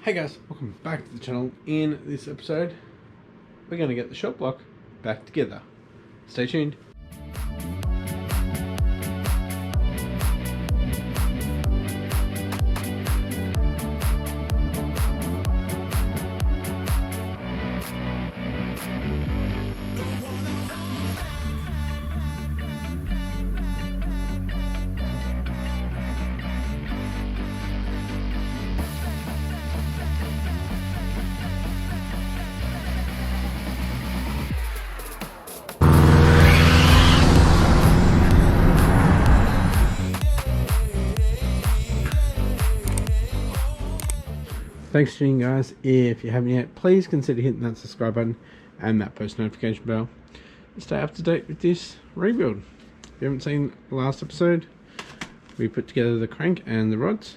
Hey guys, welcome back to the channel. In this episode, we're going to get the shop block back together. Stay tuned. Thanks for tuning in, guys. If you haven't yet, please consider hitting that subscribe button and that post notification bell to stay up to date with this rebuild. If you haven't seen the last episode, we put together the crank and the rods.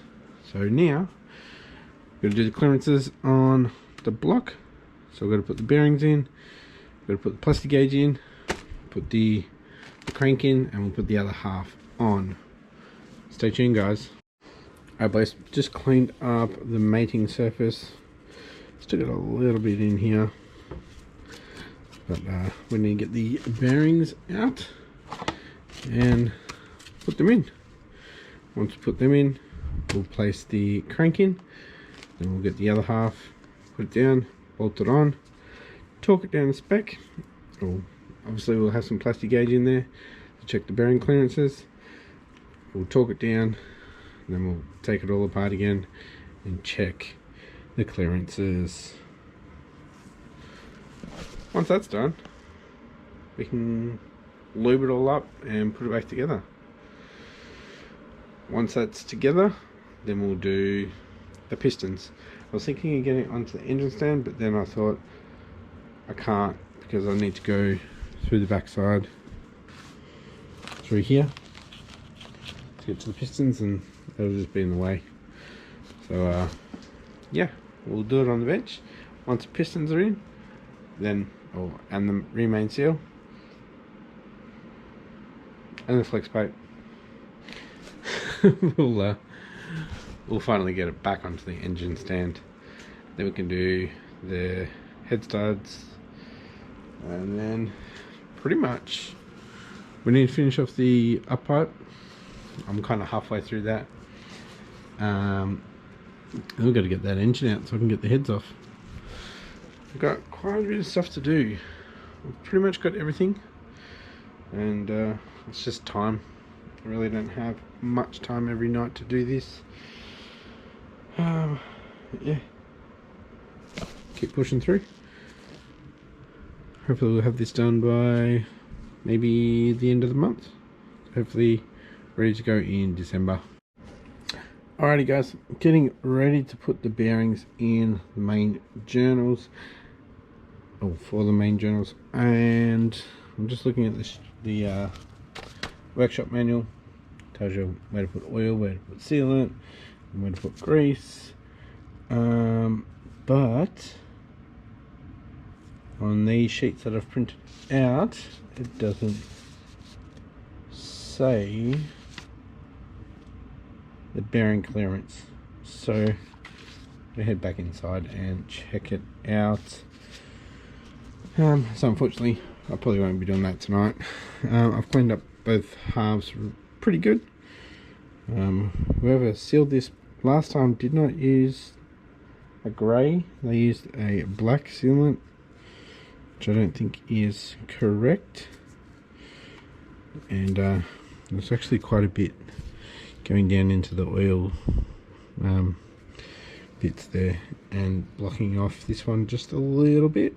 So now we're going to do the clearances on the block. So we're going to put the bearings in, we're going to put the plastic gauge in, put the crank in, and we'll put the other half on. Stay tuned, guys. Alright boys, just cleaned up the mating surface. Still got a little bit in here, but we need to get the bearings out and put them in. Once we put them in, we'll place the crank in, then we'll get the other half, put it down, bolt it on, torque it down the spec. Obviously we'll have some plastic gauge in there to check the bearing clearances. We'll torque it down, and then we'll take it all apart again and check the clearances. Once that's done, we can lube it all up and put it back together. Once that's together, then we'll do the pistons. I was thinking of getting it onto the engine stand, but then I thought I can't because I need to go through the backside through here to get to the pistons, and it'll just be in the way. So yeah, we'll do it on the bench. Once the pistons are in, then and the rear main seal and the flex plate, we'll finally get it back onto the engine stand. Then we can do the head studs, and then pretty much we need to finish off the up pipe. I'm kind of halfway through that. We've got to get that engine out so I can get the heads off. I've got quite a bit of stuff to do. I've pretty much got everything, and it's just time. I really don't have much time every night to do this. Yeah, keep pushing through. Hopefully we'll have this done by maybe the end of the month. Hopefully ready to go in December. Alrighty guys, getting ready to put the bearings in the main journals, for the main journals, and I'm just looking at this, the workshop manual. Tells you where to put oil, where to put sealant, and where to put grease, but on these sheets that I've printed out, it doesn't say the bearing clearance. So we head back inside and check it out. So unfortunately I probably won't be doing that tonight. I've cleaned up both halves pretty good. Whoever sealed this last time did not use a grey, they used a black sealant, which I don't think is correct, and there's actually quite a bit going down into the oil bits there and blocking off this one just a little bit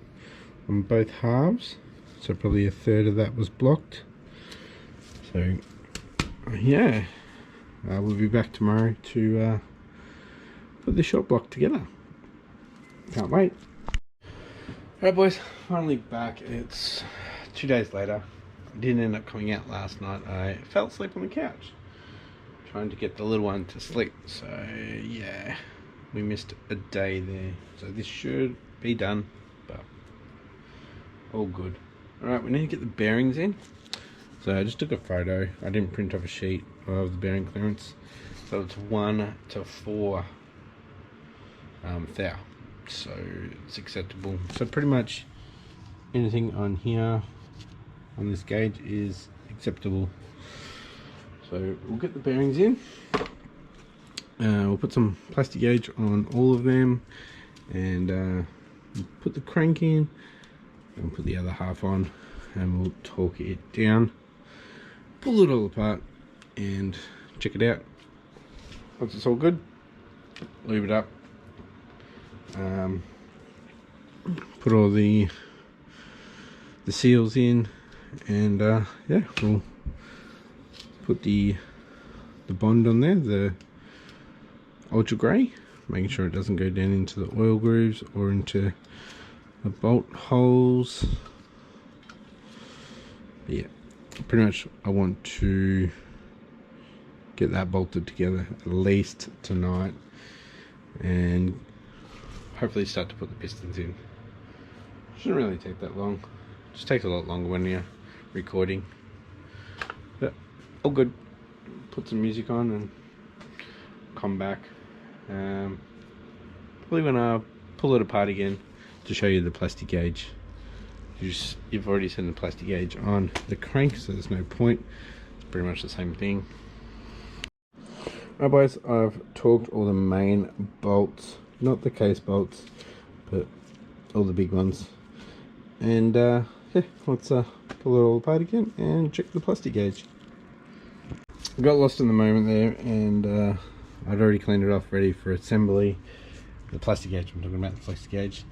on both halves, so probably a third of that was blocked. So yeah, we'll be back tomorrow to put the shop block together. Can't wait. Alright boys, finally back. It's 2 days later. I didn't end up coming out last night. I fell asleep on the couch trying to get the little one to sleep, so yeah, we missed a day there. So this should be done, but all good. Alright, we need to get the bearings in. So I just took a photo. I didn't print off a sheet of the bearing clearance. So it's 1 to 4 thou, so it's acceptable. So pretty much anything on here on this gauge is acceptable. So we'll get the bearings in. We'll put some plastic gauge on all of them, and we'll put the crank in, and we'll put the other half on, and we'll torque it down, pull it all apart, and check it out. Once it's all good, lube it up, put all the seals in, and yeah, we'll put the bond on there, the ultra grey, making sure it doesn't go down into the oil grooves or into the bolt holes. But yeah, pretty much I want to get that bolted together at least tonight, and hopefully start to put the pistons in. Shouldn't really take that long, just takes a lot longer when you're recording, but all good. Put some music on and come back. Probably when I pull it apart again to show you the plastic gauge. You've already seen the plastic gauge on the crank, so there's no point. It's pretty much the same thing. Alright boys, I've torqued all the main bolts, not the case bolts, but all the big ones. And yeah, let's pull it all apart again and check the plastic gauge. I got lost in the moment there, and I'd already cleaned it off, ready for assembly. The plastic gauge, I'm talking about the plastic gauge.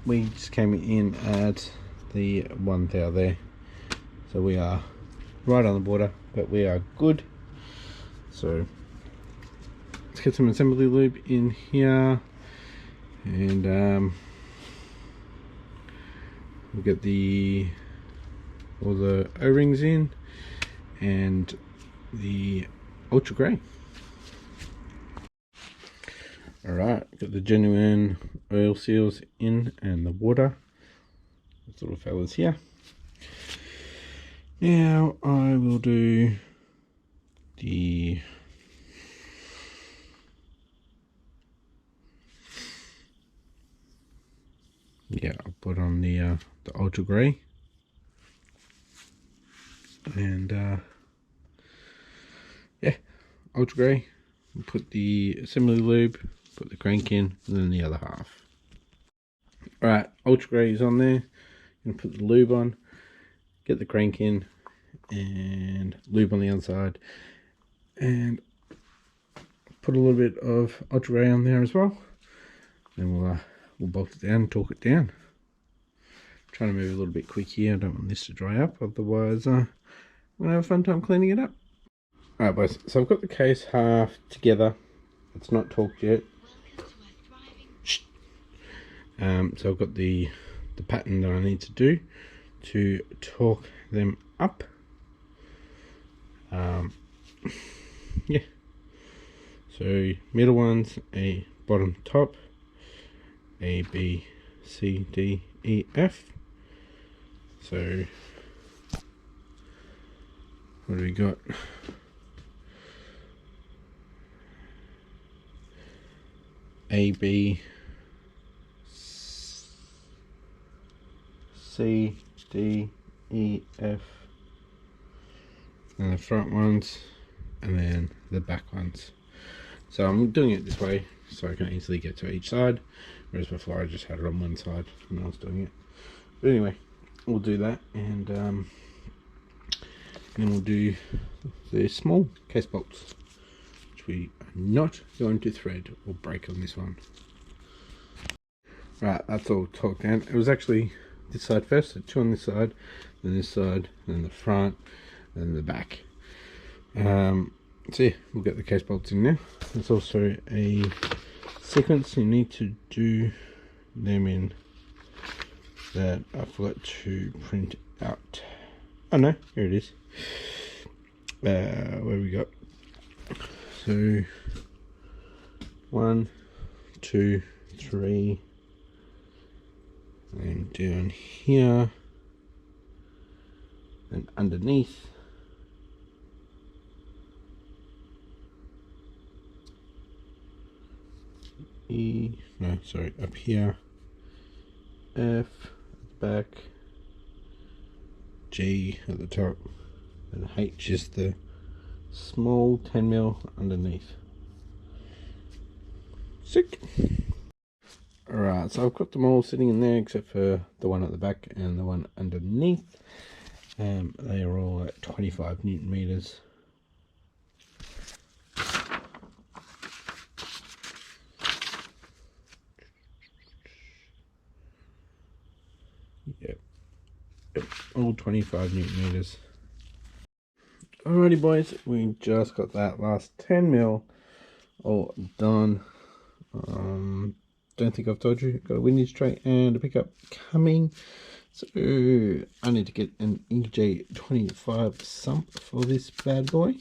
We just came in at the 1 thou there, so we are right on the border, but we are good. So let's get some assembly lube in here, and we'll get all the O-rings in and the ultra grey. Alright, got the genuine oil seals in and the water. These little fellas here. Now I will do the I'll put on the ultra grey, and yeah, ultra grey. We'll put the assembly lube, put the crank in, and then the other half. Alright, ultra grey is on there. I'm gonna put the lube on, get the crank in, and lube on the other side, and put a little bit of ultra grey on there as well. Then we'll bolt it down, torque it down. I'm trying to move a little bit quick here. I don't want this to dry up, otherwise I'm gonna have a fun time cleaning it up. Alright boys, so I've got the case half together. It's not torqued yet. Shh. So I've got the pattern that I need to do to torque them up. Yeah. So middle one's a bottom top, A, B, C, D, E, F. So what do we got? A, B, C, D, E, F, and the front ones, and then the back ones. So I'm doing it this way so I can easily get to each side, whereas before I just had it on one side when I was doing it. But anyway, we'll do that, and then we'll do the small case bolts, which we are not going to thread or break on this one. Right, that's all torqued down. It was actually this side first, so 2 on this side, then this side, then the front, then the back. So yeah, we'll get the case bolts in now. There's also a sequence you need to do them in that I forgot to print out. Oh no, here it is. Where we got? So 1, 2, 3, and down here, and underneath. E, no, sorry, up here, F at the back, G at the top, and H is the small 10mm underneath. Sick. Alright, so I've got them all sitting in there except for the one at the back and the one underneath. They are all at 25 Newton meters. Yep, all 25 Newton meters. Alrighty boys, we just got that last 10mm all done. Don't think I've told you, got a windage tray and a pickup coming. So I need to get an EJ25 sump for this bad boy,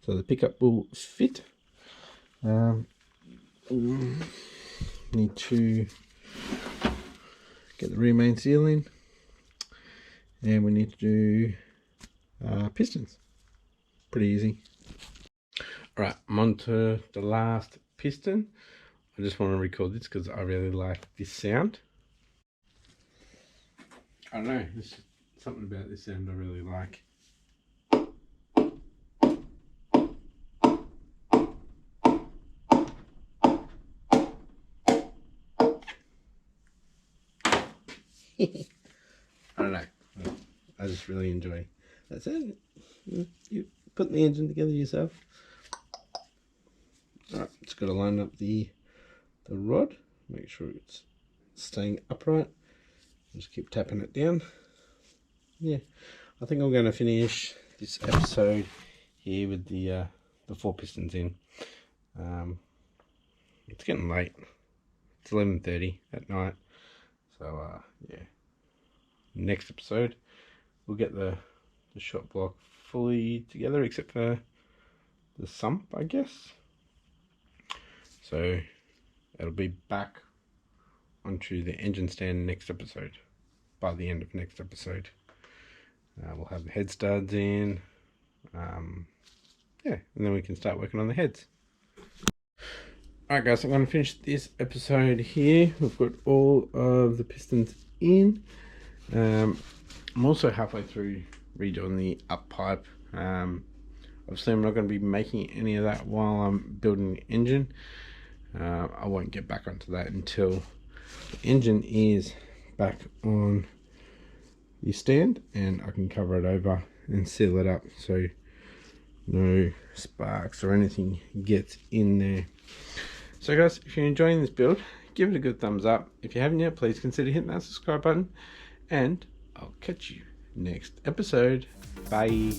so the pickup will fit. Need to get the rear main seal in, and we need to do pistons. Pretty easy. Alright, I'm on to the last piston. I just want to record this because I really like this sound. I don't know, there's something about this sound I really like. I don't know, I just really enjoy that sound. You put the engine together yourself. Alright, just got to line up the rod, make sure it's staying upright. Just keep tapping it down. Yeah, I think I'm going to finish this episode here with the 4 pistons in. It's getting late. It's 11:30 at night. So yeah, next episode we'll get the shot block fully together except for the sump, I guess. So it'll be back onto the engine stand next episode. By the end of next episode, we'll have the head studs in. Yeah, and then we can start working on the heads. Alright guys, I'm going to finish this episode here. We've got all of the pistons in. I'm also halfway through redoing the up pipe. Obviously I'm not going to be making any of that while I'm building the engine. I won't get back onto that until the engine is back on the stand and I can cover it over and seal it up so no sparks or anything gets in there. So guys, if you're enjoying this build, give it a good thumbs up. If you haven't yet, please consider hitting that subscribe button, and I'll catch you next episode. Bye.